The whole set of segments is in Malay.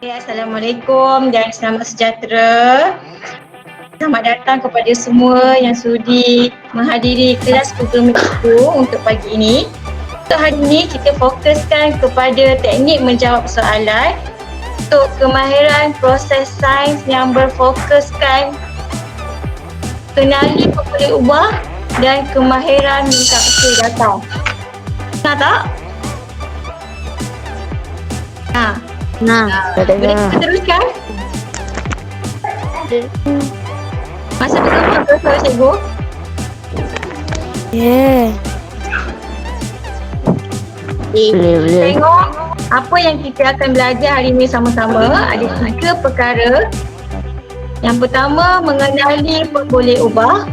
Assalamualaikum dan selamat sejahtera. Selamat datang kepada semua yang sudi menghadiri kelas Google Meet untuk pagi ini. Untuk hari ini kita fokuskan kepada teknik menjawab soalan untuk kemahiran proses sains yang berfokuskan kenali pembuli ubah dan kemahiran mentaksir data. Nak tak? Boleh kita teruskan? Masa bersama ke cikgu? Boleh. Tengok apa yang kita akan belajar hari ini sama-sama. Ada 3 perkara. Yang pertama, mengenali pembuli ubah.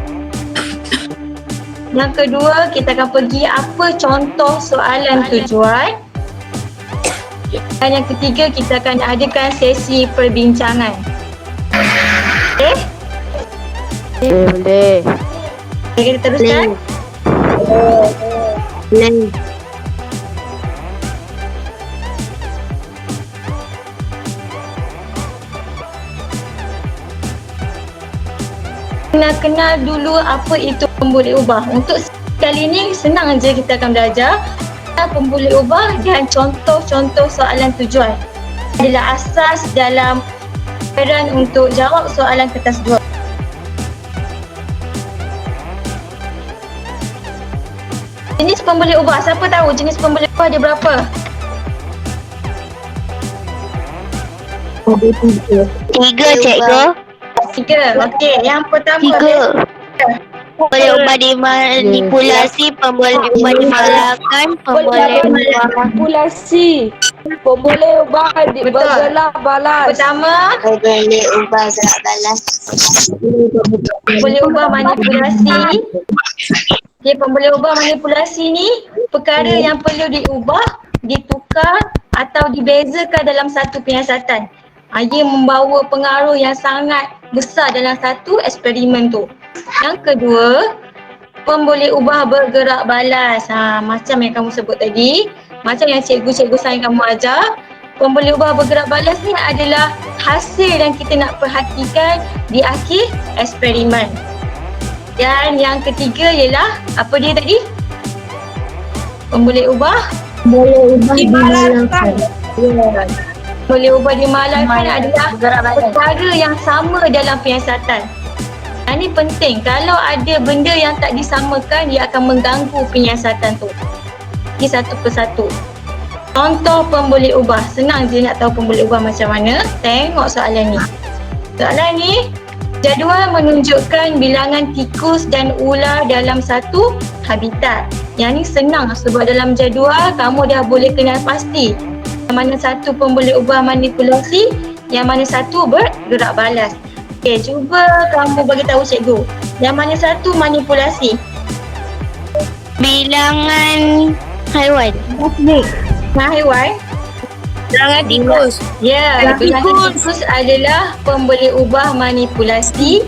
Yang kedua, kita akan pergi apa contoh soalan tujuan. Dan yang ketiga, kita akan adakan sesi perbincangan. Okey? Boleh. Okay, kita teruskan. Boleh. Kenal dulu apa itu pembuli ubah. Untuk kali ini senang aja kita akan belajar pembuli ubah dan contoh-contoh soalan tujuan adalah asas dalam peran untuk jawab soalan kertas 2. Jenis pembuli ubah, siapa tahu jenis pembuli ubah ada berapa? Tiga, cikgu. 3. Okey, yang pertama Pembuli ubah dimanipulasi, pembuli ubah dimalahkan, pembuli ubah manipulasi, pembuli ubah bergerak balas. Pertama, pembuli ubah gerak balas. pembuli ubah manipulasi. Okey, pembuli ubah manipulasi ni perkara yang perlu diubah, ditukar atau dibezakan dalam satu penyiasatan. Ia membawa pengaruh yang sangat besar dalam satu eksperimen tu. Yang kedua, pembuli ubah bergerak balas. Macam yang kamu sebut tadi, macam yang cikgu-cikgu saya kamu ajar, pembuli ubah bergerak balas ni adalah hasil yang kita nak perhatikan di akhir eksperimen. Dan yang ketiga ialah apa dia tadi? Pembuli ubah Dimalahkan. Pembuli ubah dimalahkan adalah perkara yang sama dalam penyiasatan. Ini penting, kalau ada benda yang tak disamakan, dia akan mengganggu penyiasatan tu. Ini satu persatu. Contoh pembuli ubah, senang je nak tahu pembuli ubah macam mana. Tengok soalan ni. Soalan ni, jadual menunjukkan bilangan tikus dan ular dalam satu habitat. Yang ni senang sebab dalam jadual kamu dah boleh kenal pasti yang mana satu pembuli ubah manipulasi, yang mana satu bergerak balas. Okey, cuba kamu bagi tahu cikgu. Yang mana satu manipulasi? Bilangan haiwan. Haiwan? Bilangan tikus. Ya, bilangan tikus adalah pembuli ubah manipulasi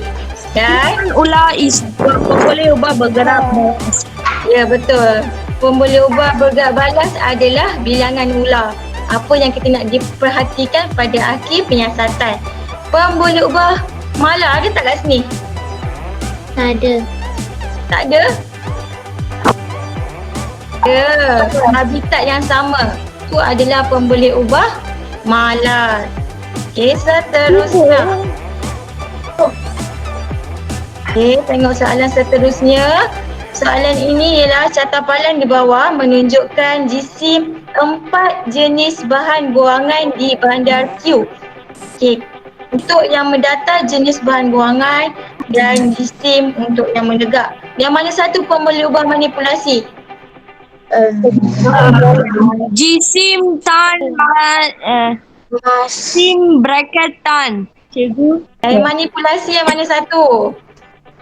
dan Ular is pembuli ubah bergerak balas. ya betul. Pembuli ubah bergerak balas adalah bilangan ular. Apa yang kita nak diperhatikan pada akhir penyiasatan. Pembuli ubah mala ada tak kat sini? Tak ada. Tak ada? Ya, habitat yang sama. Itu adalah pembuli ubah mala. Okey, seterusnya. Okey, tengok soalan seterusnya. Soalan ini ialah catapalan di bawah menunjukkan jisim 4 jenis bahan buangan di bandar Q. Okey, untuk yang mendatar jenis bahan buangan dan jisim untuk yang menegak. Yang mana satu pembuli ubah manipulasi? Jisim tan sim bracket tan. Cikgu. Manipulasi yang mana satu?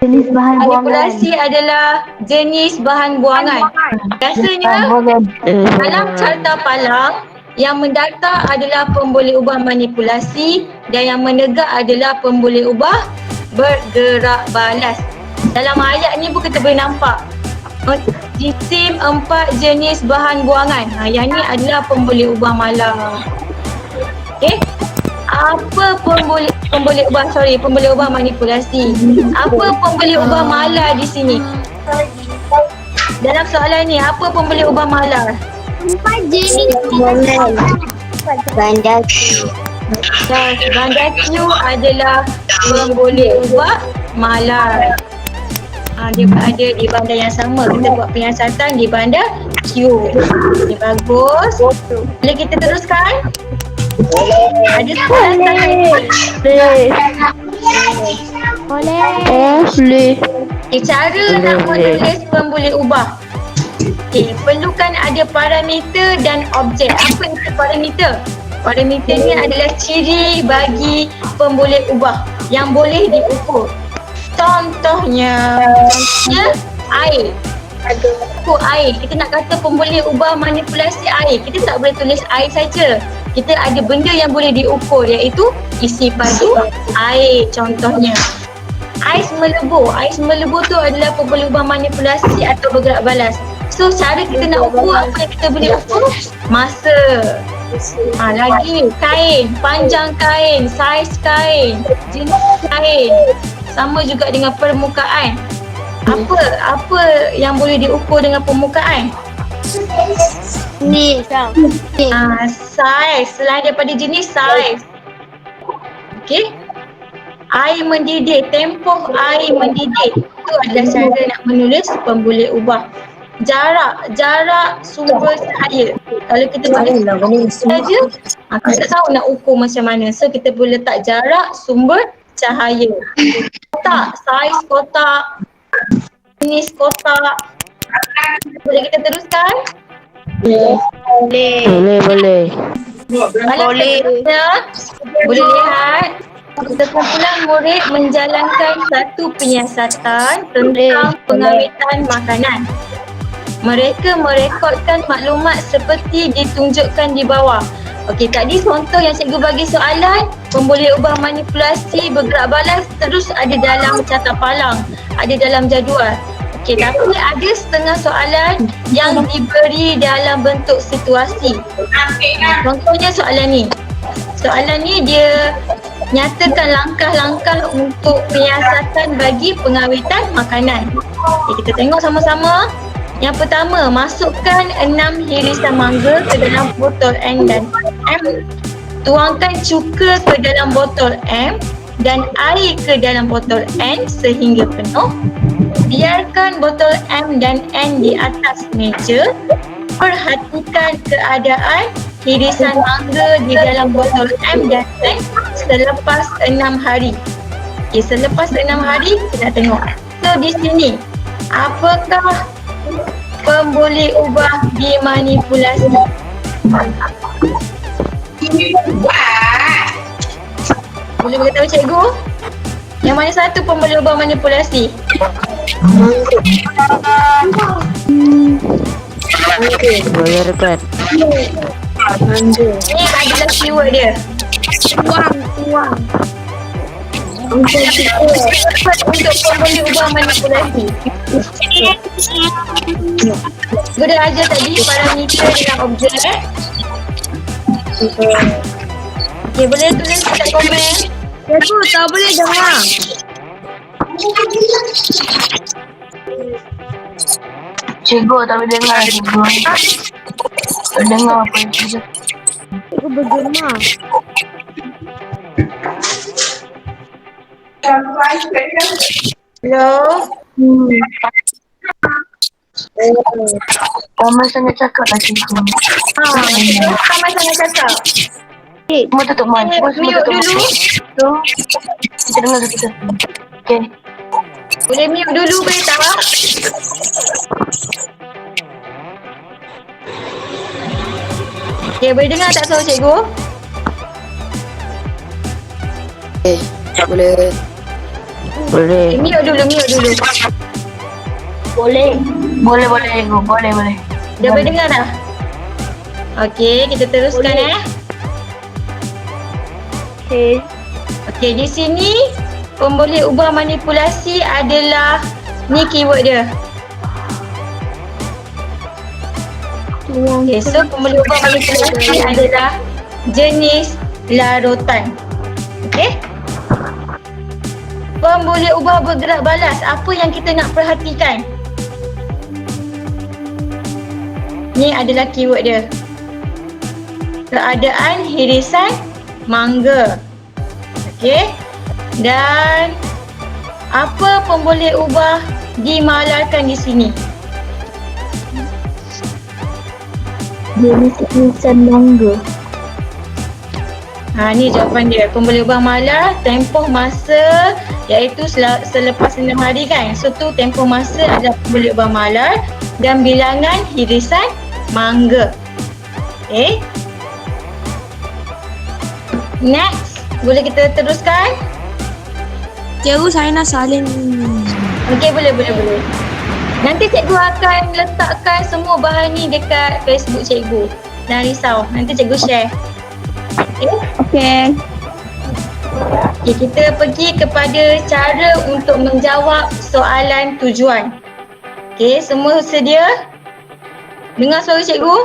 Jenis bahan Manipulasi adalah jenis bahan buangan. Biasanya dalam carta palang, yang mendatar adalah pembuli ubah manipulasi dan yang menegak adalah pembuli ubah bergerak balas. Dalam ayat ni pun kita boleh nampak jisim 4 jenis bahan buangan. Yang ni adalah pembuli ubah malam. Okey? Apa pun boleh ubah manipulasi. Apa pun boleh ubah malar di sini. Dalam soalan ni, apa pun boleh ubah malar. Ganda Q. Ganda Q adalah boleh ubah malar. Dia berada di bandar yang sama. Kita buat penyiasatan di bandar Q. Okay, bagus. Boleh kita teruskan? Ada soalan Boleh. Cara nak menulis pun boleh ubah. Okay, perlukan ada parameter dan objek. Apa itu parameter? Parameter ni adalah ciri bagi pemboleh ubah yang boleh diukur. Contohnya air. Ukur air. Kita nak kata pemboleh ubah manipulasi air. Kita tak boleh tulis air saja. Kita ada benda yang boleh diukur, iaitu isi padu air. Contohnya ais melebur. Ais melebur tu adalah pemboleh ubah manipulasi atau bergerak balas. So cara kita nak ukur, apa yang kita boleh ukur? Masa. Lagi kain, panjang kain, saiz kain, jenis kain. Sama juga dengan permukaan. Apa yang boleh diukur dengan permukaan? Ni Saiz. Selain daripada jenis saiz. Okey. Air mendidih, tempoh air mendidih. Itu adalah cara nak menulis pemboleh ubah. Jarak sumber cahaya. Kalau kita tulis saja, kita tak tahu nak ukur macam mana. So kita boleh letak jarak sumber cahaya. Kotak, saiz kotak, jenis kotak. Boleh kita teruskan? Boleh. Boleh lihat. Sekumpulan murid menjalankan satu penyiasatan tentang pengawetan makanan. Mereka merekodkan maklumat seperti ditunjukkan di bawah. Okey, tadi contoh yang cikgu bagi soalan, pemboleh ubah manipulasi bergerak balas terus ada dalam carta palang, ada dalam jadual. Okey, tapi ada setengah soalan yang diberi dalam bentuk situasi. Contohnya soalan ni. Soalan ni dia nyatakan langkah-langkah untuk penyiasatan bagi pengawetan makanan. Okay, kita tengok sama-sama. Yang pertama, masukkan 6 hirisan mangga ke dalam botol N dan M. Tuangkan cuka ke dalam botol M dan air ke dalam botol N sehingga penuh. Biarkan botol M dan N di atas meja. Perhatikan keadaan hirisan mangga di dalam botol M dan N selepas 6 hari. Okay, selepas 6 hari kita nak tengok. So di sini, apakah pemboleh ubah dimanipulasi? Boleh beritahu cikgu? Yang mana satu pemboleh ubah manipulasi? Boleh rekan. Ini adalah keyword dia. Tuang. Untuk pemboleh ubah manipulasi. Gue dah ajar tadi parameter dengan objek. Okay, boleh tulis kat komen. Cikgu tak boleh dengar. Cikgu tak boleh dengar, cikgu. Tak dengar apa yang cikgu. Cikgu bergema. Hello? Ramai sangat cakap lah cikgu. Ramai sangat cakap. Semua tutup mic. Mute dulu. Kita dengar satu-satu. Okay. Boleh mute dulu, boleh tak? Okay, boleh dengar tak suara cikgu? Boleh. Mute dulu. Boleh cikgu. Boleh. Dah boleh dengar dah? Okey, kita teruskan Okey, di sini pemboleh ubah manipulasi adalah ni keyword dia. Okey, so pemboleh ubah manipulasi adalah jenis larutan. Okey? Pemboleh ubah bergerak balas. Apa yang kita nak perhatikan? Ni adalah keyword dia. Keadaan hirisan mangga. Okey? Dan apa pemboleh ubah dimalarkan di sini? Jenis hirisan mangga. Ni jawapan dia. Pemboleh ubah malar tempoh masa iaitu selepas 6 hari kan. So tu tempoh masa adalah pemboleh ubah malar dan bilangan hirisan mangga. Okay. Next. Boleh kita teruskan? Cikgu saya nak salin. Okey, boleh. Nanti cikgu akan letakkan semua bahan ni dekat Facebook cikgu. Jangan risau. Nanti cikgu share. Okey. Okey. Okay, kita pergi kepada cara untuk menjawab soalan tujuan. Okey, semua sedia? Dengar suara cikgu?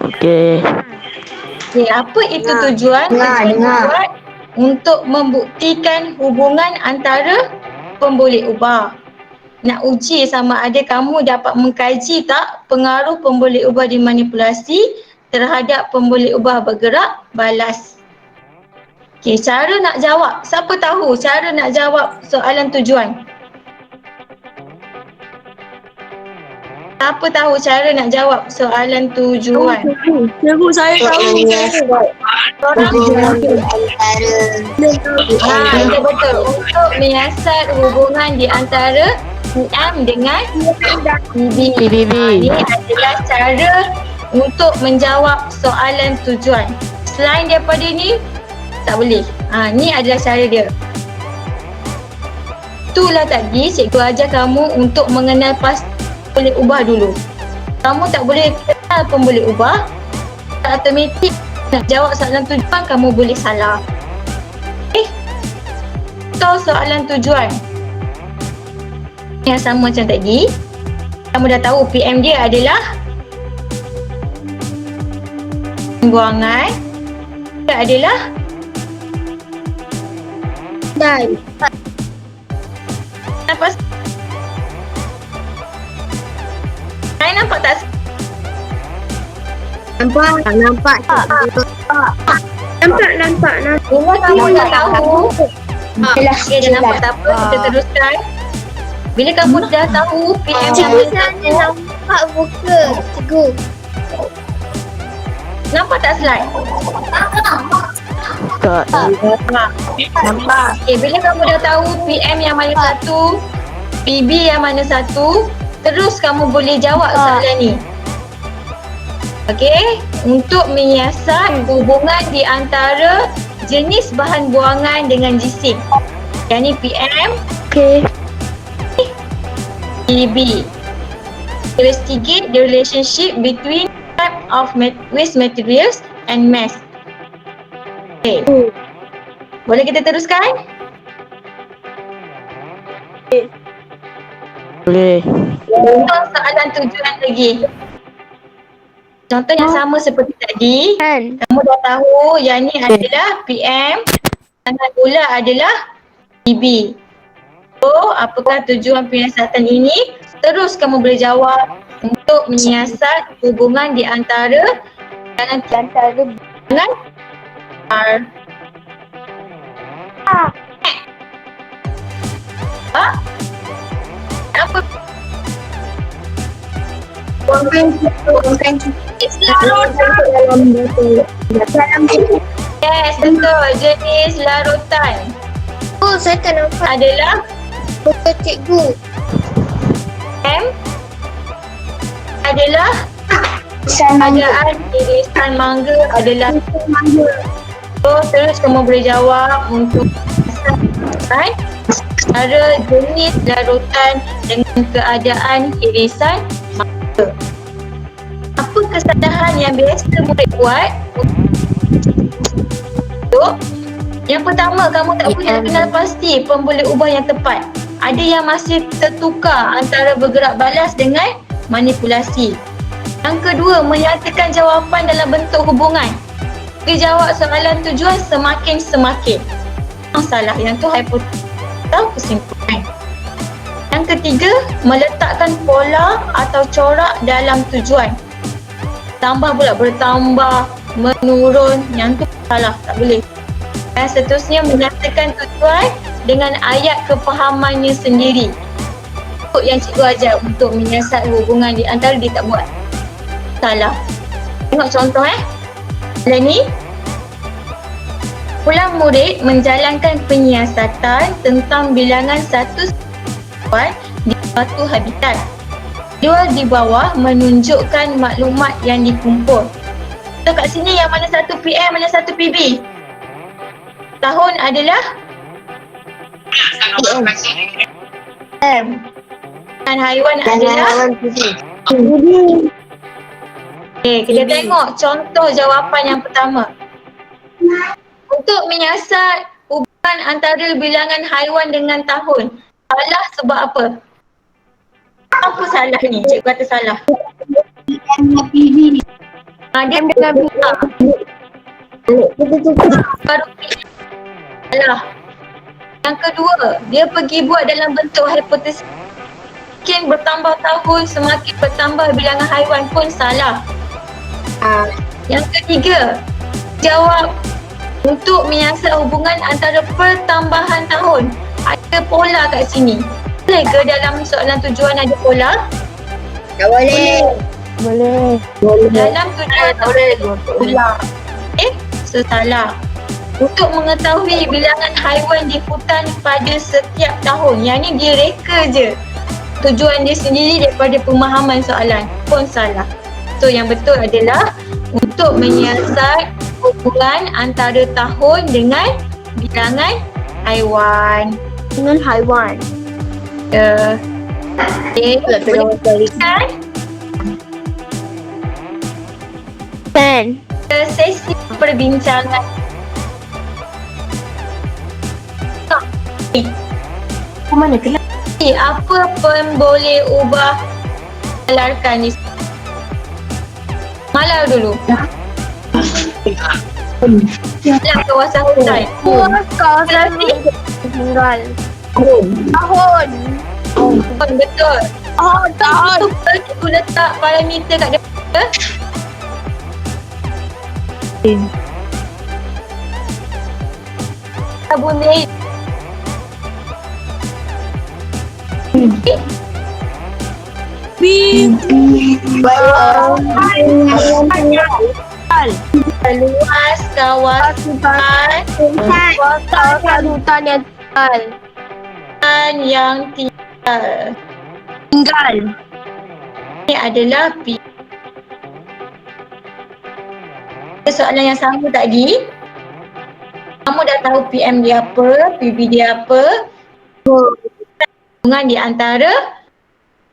Okey. Okay, apa itu tujuan? Dengar. Tujuan untuk membuktikan hubungan antara pemboleh ubah. Nak uji sama ada kamu dapat mengkaji tak pengaruh pemboleh ubah dimanipulasi terhadap pemboleh ubah bergerak balas. Okey, cara nak jawab. Siapa tahu cara nak jawab soalan tujuan? Siapa tahu cara nak jawab soalan tujuan? Cikgu saya tahu. Betul. Untuk menyiasat hubungan di antara PM dengan PBB. Ini adalah cara untuk menjawab soalan tujuan. Selain daripada ni, tak boleh. Ni adalah cara dia. Itulah tadi cikgu ajar kamu untuk mengenal pasti pemboleh ubah dulu. Kamu tak boleh kenal pemboleh ubah, automatik nak jawab soalan tujuan kamu boleh salah. Tahu soalan tujuan yang sama macam tadi. Kamu dah tahu PM dia adalah buangan. Dia adalah Dan apa? Saya nampak tak? nampak. Nampak. Bila kamu dah tahu, okey, dah nampak tak apa, kita teruskan. Bila kamu dah tahu PM yang mana nampak muka cikgu. nampak tak slide? Tak. Nampak. Okay, bila kamu dah tahu PM yang mana satu, PB yang mana satu, terus kamu boleh jawab soalan ni. Okey, untuk menyiasat hubungan di antara jenis bahan buangan dengan jisim. Yang ni PM, Okey. PB. Investigate the relationship between type of waste materials and mass. Okay. Boleh kita teruskan? Boleh. Contoh soalan tujuan lagi. Contoh yang sama seperti tadi. Kamu dah tahu yang ni adalah PM, yang pula adalah PB. So, apakah tujuan penyiasatan ini? Terus kamu boleh jawab untuk menyiasat hubungan di antara dengan R. Apa? Yes, betul. Jenis larutan Oh, saya tak nampak adalah muka cikgu. M adalah keadaan irisan mangga adalah so, terus kamu boleh jawab untuk cara jenis larutan dengan keadaan irisan mangga. Apa kesalahan yang biasa murid buat? Yang pertama, kamu tak boleh kenal pasti pemboleh ubah yang tepat. Ada yang masih tertukar antara bergerak balas dengan manipulasi. Yang kedua, menyatakan jawapan dalam bentuk hubungan. Dia jawab soalan tujuan semakin. Yang salah, yang tu hipotesis atau kesimpulan. Yang ketiga, meletakkan pola atau corak dalam tujuan. Tambah pula bertambah, menurun, yang tu salah, tak boleh. Dan seterusnya menyatakan tujuan dengan ayat kefahamannya sendiri. Untuk yang cikgu ajar untuk menyiasat hubungan di antara dia tak buat. Salah. Tengok contoh Soalan ni. Ulang murid menjalankan penyiasatan tentang bilangan satu di suatu habitat. Dua di bawah menunjukkan maklumat yang dikumpul. So kat sini yang mana satu PM, mana satu PB? Tahun adalah PM. Dan haiwan adalah Okay, kita tengok contoh jawapan yang pertama. Untuk menyiasat hubungan antara bilangan haiwan dengan tahun, salah sebab apa? Apa salah ni? Cikgu kata salah. Dia dengan baru salah. Yang kedua, dia pergi buat dalam bentuk hipotesis. Semakin bertambah tahun, semakin bertambah bilangan haiwan pun salah. Yang ketiga, jawab untuk menyiasat hubungan antara pertambahan tahun. Ada pola kat sini. Boleh ke dalam soalan tujuan ada pola? Tak boleh. Boleh. Dalam tujuan tak boleh pola. So salah. Untuk mengetahui bilangan haiwan di hutan pada setiap tahun. Yang ni dia reka je. Tujuan dia sendiri daripada pemahaman soalan. Pun salah. So yang betul adalah untuk menyiasat hubungan antara tahun dengan bilangan haiwan. Dengan haiwan. Okay, boleh kan? Pen. Sesi perbincangan. Mana kelas? Apa pun boleh ubah alarkan ni. Malar dulu. Dalam kawasan hutan. Kawasan Tinggal. tahun. Betul. Tahun. Kita letak parameter kat depan. Boleh. Luas kawasan Hutan yang yang tinggal. Ini adalah P. Soalan yang sama tadi. Kamu dah tahu PM dia apa, PB dia apa. Hubungan di antara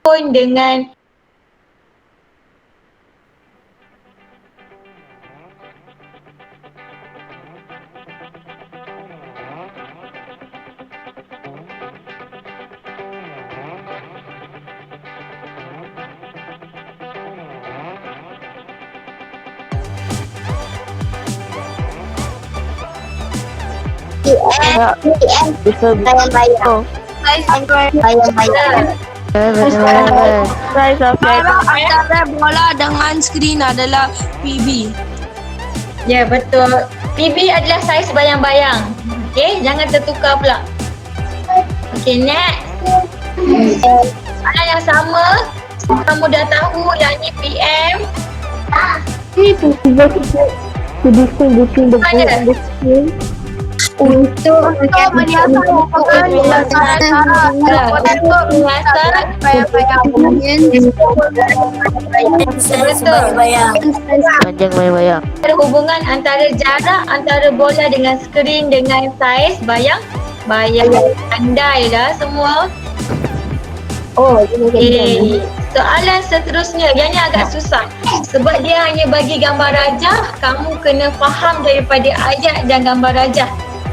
pun dengan bayang-bayang. Bayang-bayang. Size of Jarak antara bola dengan skrin adalah PB. Ya, betul. PB adalah saiz bayang-bayang. Okey, jangan tertukar pula. Okey, next. Soalan yang sama. Kamu dah tahu yang ni PM. Mana? Untuk menyiasat hubungan Panjang bayang-bayang. hubungan antara jarak antara bola dengan skrin dengan saiz bayang-bayang. Pandai lah semua. Okay. Soalan seterusnya, yang ni agak susah sebab dia hanya bagi gambar rajah. Kamu kena faham daripada ayat dan gambar rajah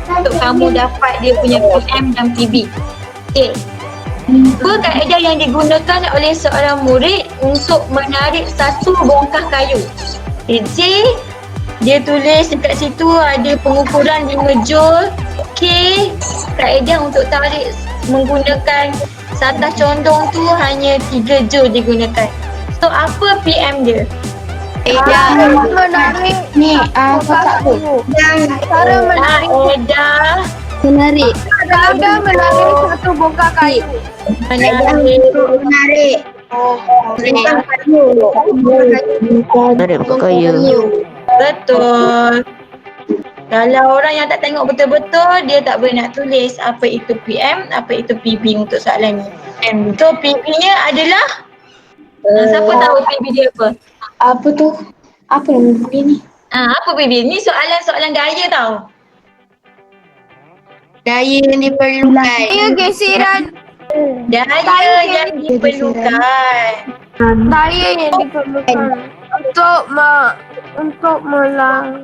untuk kamu dapat dia punya PM dan PB. Okay. Dua kaedah yang digunakan oleh seorang murid untuk menarik satu bongkah kayu. J Dia tulis dekat situ ada pengukuran 5 joule. K, kaedah untuk tarik menggunakan satah condong tu hanya 3 joule digunakan. So apa PM dia? Menarik. Ni kotak tu. Cara menarik. Kaedah Menarik. Ada menarik satu bongkar kayu. menarik. Tarik buka kayu. Betul. Kalau orang yang tak tengok betul-betul, dia tak boleh nak tulis apa itu PM, apa itu PB untuk soalan ni. So PB-nya adalah siapa tahu PB dia apa? Apa tu? Apa nama dia ni? Apa PB? Ni soalan-soalan gaya tau. Daya yang diperlukan. Daya geseran. Daya yang diperlukan. Daya yang diperlukan. Untuk melang.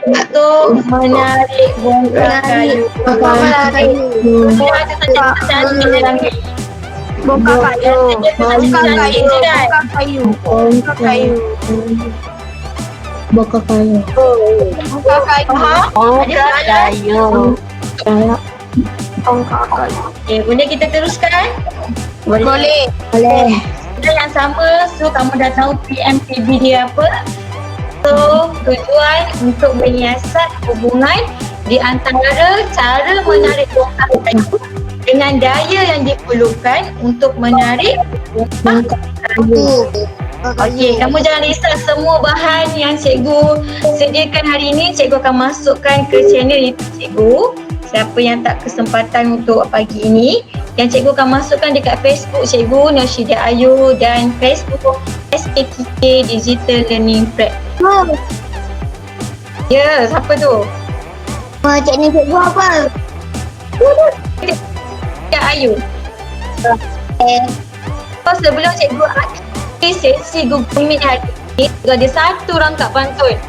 Untuk menarik bongkar kayu. Menarik. Ada saja-saja dalam ni. Bongkar kayu. Bongkar kayu. Bongkar kayu. Bongkar kayu. Bokak kayu. Bongkar kayu. Ada soalan? Bongkar kayu. Okay, boleh kita teruskan? Boleh. Benda yang sama, so kamu dah tahu PMPB dia apa. So tujuan untuk menyiasat hubungan di antara cara menarik bongkar kayu dengan daya yang diperlukan untuk menarik bongkar kayu. Okey, kamu jangan risau, semua bahan yang cikgu sediakan hari ini cikgu akan masukkan ke channel YouTube cikgu. Siapa yang tak kesempatan untuk pagi ini, yang cikgu akan masukkan dekat Facebook cikgu Norshidah Ayu dan Facebook SKTK Digital Learning Platform. Ya, siapa tu? Cikgu cikgu apa? Kak Ayu. So, sebelum cikgu akhiri sesi Google Meet hari ini, cikgu ada satu rangkap pantun.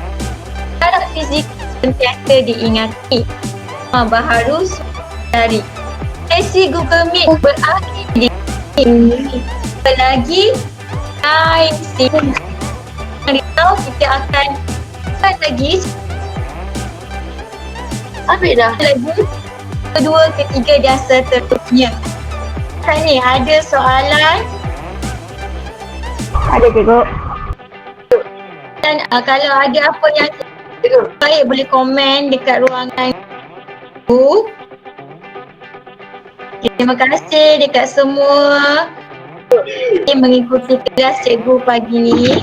Syarat fizik sentiasa diingati. Baharu dari sesi Google Meet berakhir di lagi time sing. Kita akan lagi lagi kedua, ketiga dan seterusnya. Kan ni ada soalan. Ada cikgu. Dan kalau ada apa yang baik boleh komen dekat ruangan. Terima kasih dekat semua yang mengikuti kelas cikgu pagi ni.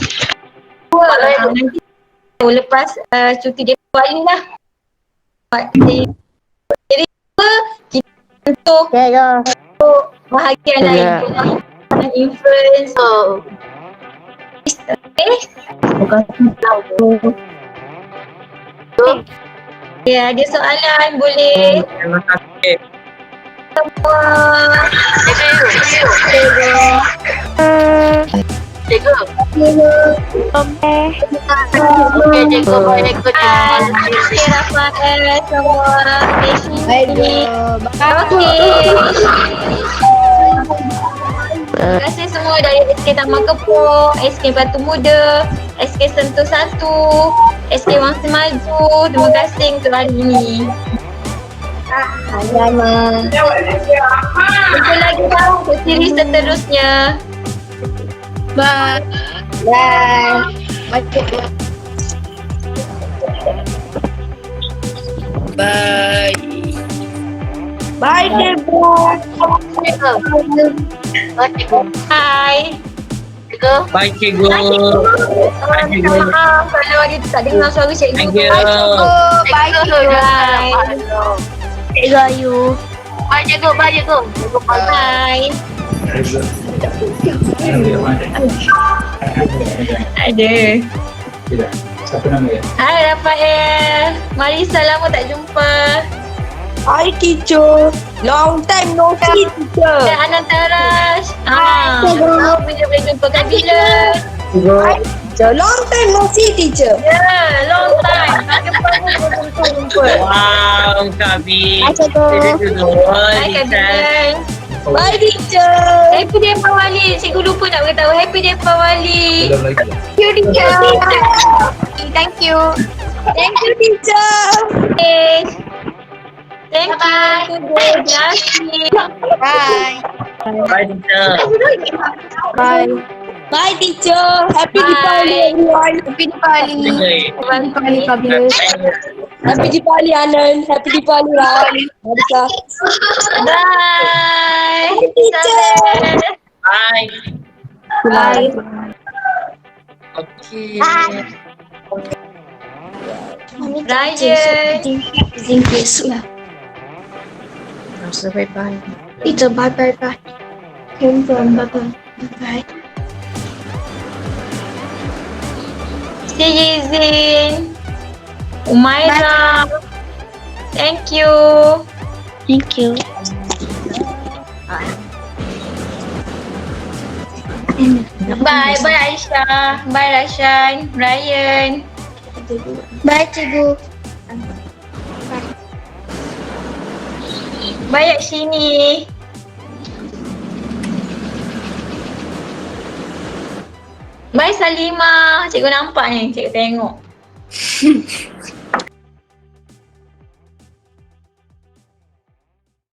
Nanti lepas cuti Dewan lah. Jadi kita untuk bahagian lain influence. Ya, ada soalan boleh. Terima kasih. Semua. Okey, Rafael semua. Terima kasih semua dari SK Taman Kepok, SK Batu Muda, SK Sentul 1, SK Wang Semaju. Terima kasih untuk hari ini. Jumpa lagi dalam siri seterusnya. Bye. Bye, cikgu. Hai. Bye cikgu. Bye cikgu. Kalau ada tak dengar suara cikgu. Thank you. Bye cikgu. Bye. Cikgu Ayu. Bye cikgu. Bye cikgu. Bye. Ada. Siapa nama dia? Hai Rafael. Marisa lama tak jumpa. Hi, teacher. Long time no see, teacher. Dan Anantaras. Tahu bila boleh jumpa kan bila? Hi, teacher. Long time no see, teacher. Ya, long time. Tak jumpa pun jumpa. Wow, Kak B. Hai, cikgu. Kita dulu. Hai Kak Dilan. Bye teacher. Happy Deepawali. Cikgu lupa nak beritahu. Happy Deepawali. Belum lagi. Thank you. Thank you teacher. Okay. Thank you. Jasmine. Bye. Bye, teacher. Bye. Bye teacher. Happy Bye. Deepavali everyone. Happy Diwali. Okay. Happy Diwali, Fabulous. Happy Deepavali Anand. Happy Deepavali Ram. Harika. Bye. Bye teacher. Bye. Bye. Okay. Ryan. Thank you lah. Also, bye-bye. Teacher, bye. Came from bye. Citizen. Umaira. Thank you. Thank you. Bye. Bye Aisyah. Bye Rashan. Ryan. Bye, cikgu. Bye kat sini. Bye Salimah. Cikgu nampak ni. Cikgu tengok.